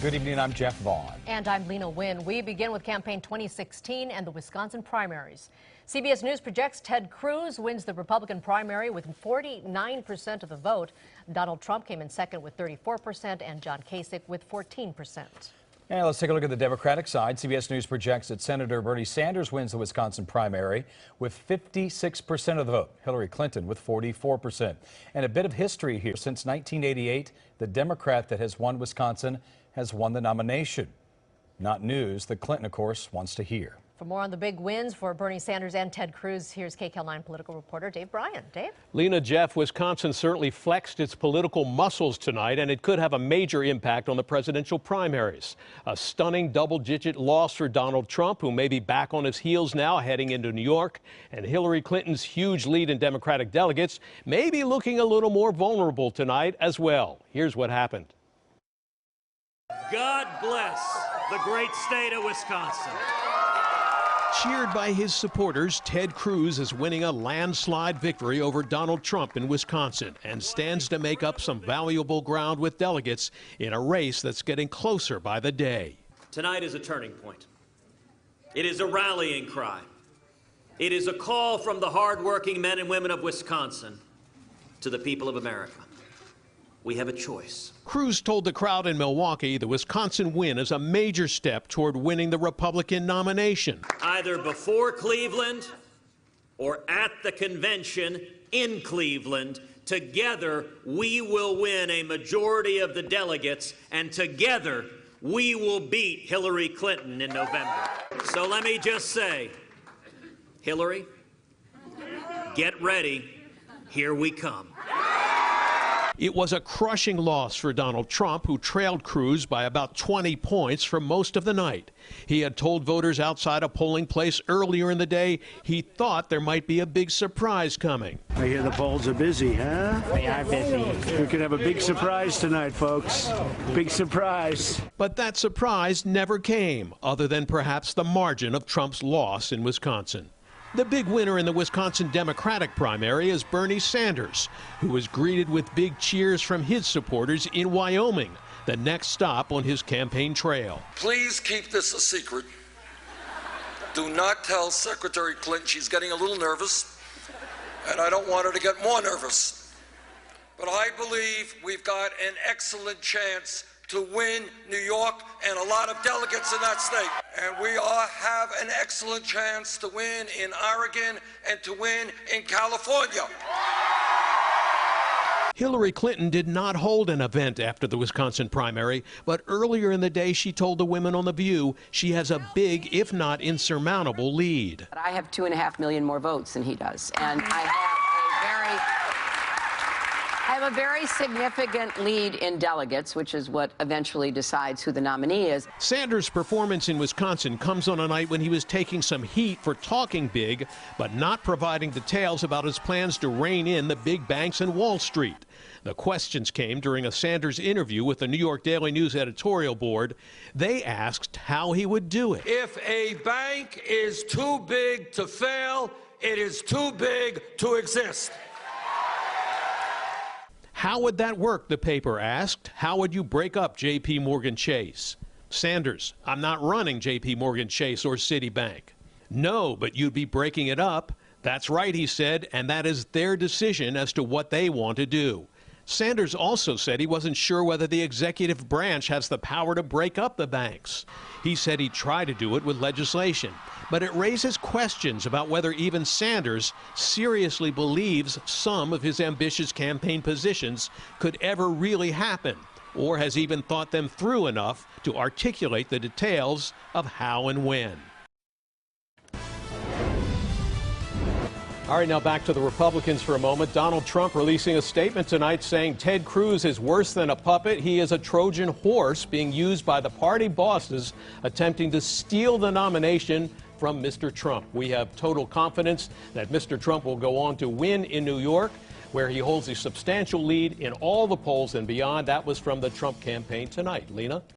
Good evening, I'm Jeff Vaughn. And I'm Lena Wynn. We begin with campaign 2016 and the Wisconsin primaries. CBS News projects Ted Cruz wins the Republican primary with 49% of the vote. Donald Trump came in second with 34% and John Kasich with 14%. And let's take a look at the Democratic side. CBS News projects that Senator Bernie Sanders wins the Wisconsin primary with 56% of the vote. Hillary Clinton with 44%. And a bit of history here. Since 1988, the Democrat that has won Wisconsin has won the nomination. Not news that Clinton, of course, wants to hear. For more on the big wins for Bernie Sanders and Ted Cruz, here's KCAL 9 political reporter Dave Bryan. Dave? Lena, Jeff, Wisconsin certainly flexed its political muscles tonight, and it could have a major impact on the presidential primaries. A stunning double-digit loss for Donald Trump, who may be back on his heels now heading into New York, and Hillary Clinton's huge lead in Democratic delegates may be looking a little more vulnerable tonight as well. Here's what happened. God bless the great state of Wisconsin. Cheered by his supporters, Ted Cruz is winning a landslide victory over Donald Trump in Wisconsin and stands to make up some valuable ground with delegates in a race that's getting closer by the day. Tonight is a turning point. It is a rallying cry. It is a call from the hardworking men and women of Wisconsin to the people of America. We have a choice. Cruz told the crowd in Milwaukee the Wisconsin win is a major step toward winning the Republican nomination. Either before Cleveland or at the convention in Cleveland, together we will win a majority of the delegates, and together we will beat Hillary Clinton in November. So let me just say, Hillary, get ready. Here we come. It was a crushing loss for Donald Trump, who trailed Cruz by about 20 points for most of the night. He had told voters outside a polling place earlier in the day he thought there might be a big surprise coming. I hear the polls are busy, huh? They are busy. We could have a big surprise tonight, folks. Big surprise. But that surprise never came, other than perhaps the margin of Trump's loss in Wisconsin. The big winner in the Wisconsin Democratic primary is Bernie Sanders, who was greeted with big cheers from his supporters in Wyoming, the next stop on his campaign trail. Please keep this a secret. Do not tell Secretary Clinton. She's getting a little nervous, and I don't want her to get more nervous. But I believe we've got an excellent chance to win New York and a lot of delegates in that state. And we all have an excellent chance to win in Oregon and to win in California. Hillary Clinton did not hold an event after the Wisconsin primary, but earlier in the day she told the women on The View she has a big, if not insurmountable, lead. I have 2.5 million more votes than he does, and I have a very significant lead in delegates, which is what eventually decides who the nominee is. Sanders' performance in Wisconsin comes on a night when he was taking some heat for talking big, but not providing details about his plans to rein in the big banks and Wall Street. The questions came during a Sanders interview with the New York Daily News editorial board. They asked how he would do it. If a bank is too big to fail, it is too big to exist. How would that work, the paper asked. How would you break up J.P. Morgan Chase? Sanders: I'm not running J.P. Morgan Chase or Citibank. No, but you'd be breaking it up. That's right, he said, and that is their decision as to what they want to do. Sanders also said he wasn't sure whether the executive branch has the power to break up the banks. He said he'd try to do it with legislation, but it raises questions about whether even Sanders seriously believes some of his ambitious campaign positions could ever really happen, or has even thought them through enough to articulate the details of how and when. All right, now back to the Republicans for a moment. Donald Trump releasing a statement tonight saying Ted Cruz is worse than a puppet. He is a Trojan horse being used by the party bosses attempting to steal the nomination from Mr. Trump. We have total confidence that Mr. Trump will go on to win in New York, where he holds a substantial lead in all the polls and beyond. That was from the Trump campaign tonight. Lena?